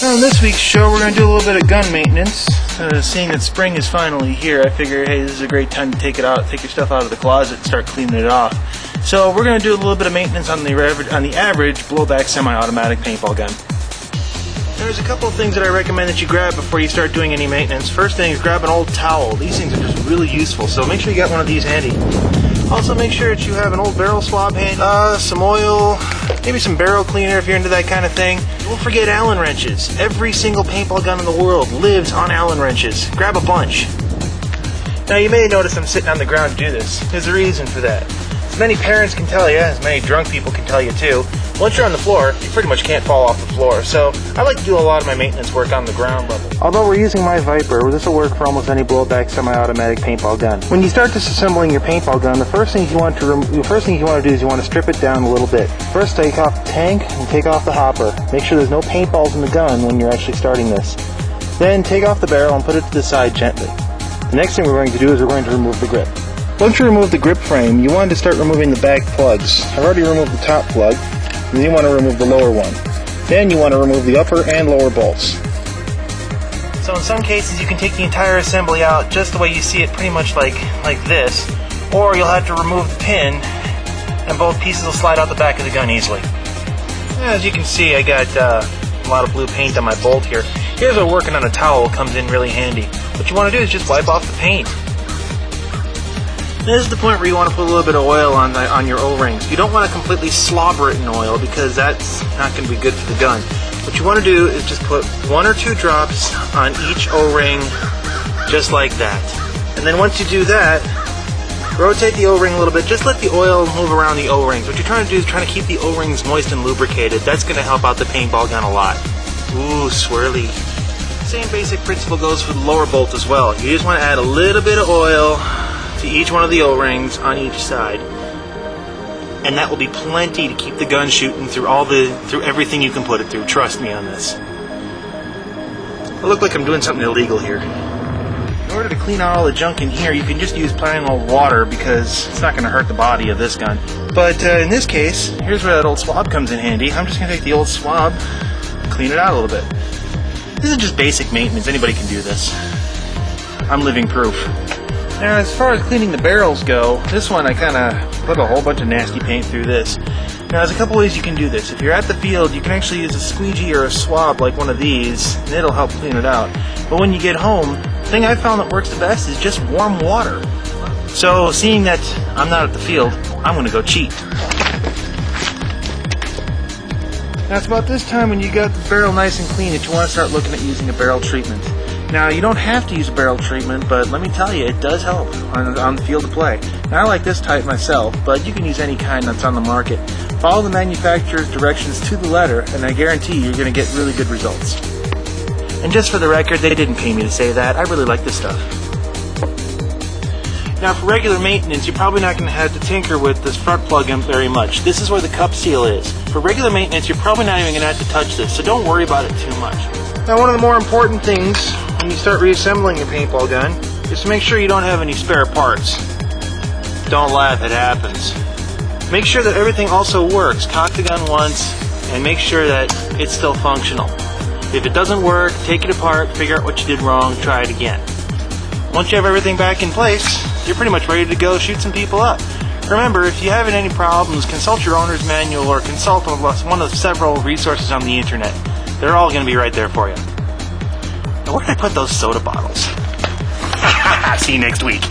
On this week's show, we're going to do a little bit of gun maintenance. Seeing that spring is finally here, I figure, hey, this is a great time to take your stuff out of the closet and start cleaning it off. So we're going to do a little bit of maintenance on the average blowback semi-automatic paintball gun. There's a couple of things that I recommend that you grab before you start doing any maintenance. First thing is grab an old towel. These things are just really useful, so make sure you got one of these handy. Also make sure that you have an old barrel swab handy, some oil, maybe some barrel cleaner if you're into that kind of thing. Don't forget Allen wrenches. Every single paintball gun in the world lives on Allen wrenches. Grab a bunch. Now you may notice I'm sitting on the ground to do this. There's a reason for that. As many parents can tell you, as many drunk people can tell you too, once you're on the floor, you pretty much can't fall off the floor. So I like to do a lot of my maintenance work on the ground level. Although we're using my Viper, this will work for almost any blowback semi-automatic paintball gun. When you start disassembling your paintball gun, the first thing you want to do is you want to strip it down a little bit. First, take off the tank and take off the hopper. Make sure there's no paintballs in the gun when you're actually starting this. Then take off the barrel and put it to the side gently. The next thing we're going to do is we're going to remove the grip. Once you remove the grip frame, you want to start removing the back plugs. I've already removed the top plug, and then you want to remove the lower one. Then you want to remove the upper and lower bolts. So in some cases you can take the entire assembly out just the way you see it, pretty much like this, or you'll have to remove the pin and both pieces will slide out the back of the gun easily. As you can see, I got a lot of blue paint on my bolt here. Here's where working on a towel comes in really handy. What you want to do is just wipe off the paint. This is the point where you want to put a little bit of oil on your O-rings. You don't want to completely slobber it in oil because that's not going to be good for the gun. What you want to do is just put 1 or 2 drops on each O-ring, just like that. And then once you do that, rotate the O-ring a little bit. Just let the oil move around the O-rings. What you're trying to do is trying to keep the O-rings moist and lubricated. That's going to help out the paintball gun a lot. Ooh, swirly. Same basic principle goes for the lower bolt as well. You just want to add a little bit of oil to each one of the O-rings on each side, and that will be plenty to keep the gun shooting through everything you can put it through. Trust me on this. I look like I'm doing something illegal here. In order to clean out all the junk in here, you can just use plain old water because it's not going to hurt the body of this gun. But in this case, here's where that old swab comes in handy. I'm just going to take the old swab, clean it out a little bit. This is just basic maintenance. Anybody can do this. I'm living proof. Now, as far as cleaning the barrels go, this one I kind of put a whole bunch of nasty paint through this. Now, there's a couple ways you can do this. If you're at the field, you can actually use a squeegee or a swab like one of these, and it'll help clean it out. But when you get home, the thing I found that works the best is just warm water. So, seeing that I'm not at the field, I'm going to go cheat. Now, it's about this time when you got the barrel nice and clean that you want to start looking at using a barrel treatment. Now, you don't have to use a barrel treatment, but let me tell you, it does help on the field of play. Now, I like this type myself, but you can use any kind that's on the market. Follow the manufacturer's directions to the letter, and I guarantee you're going to get really good results. And just for the record, they didn't pay me to say that. I really like this stuff. Now, for regular maintenance, you're probably not going to have to tinker with this front plug-in very much. This is where the cup seal is. For regular maintenance, you're probably not even going to have to touch this, so don't worry about it too much. Now, one of the more important things when you start reassembling your paintball gun is to make sure you don't have any spare parts. Don't laugh, it happens. Make sure that everything also works. Cock the gun once and make sure that it's still functional. If it doesn't work, take it apart, figure out what you did wrong, try it again. Once you have everything back in place, you're pretty much ready to go shoot some people up. Remember, if you have any problems, consult your owner's manual or consult one of several resources on the internet. They're all going to be right there for you. Now, where did I put those soda bottles? See you next week.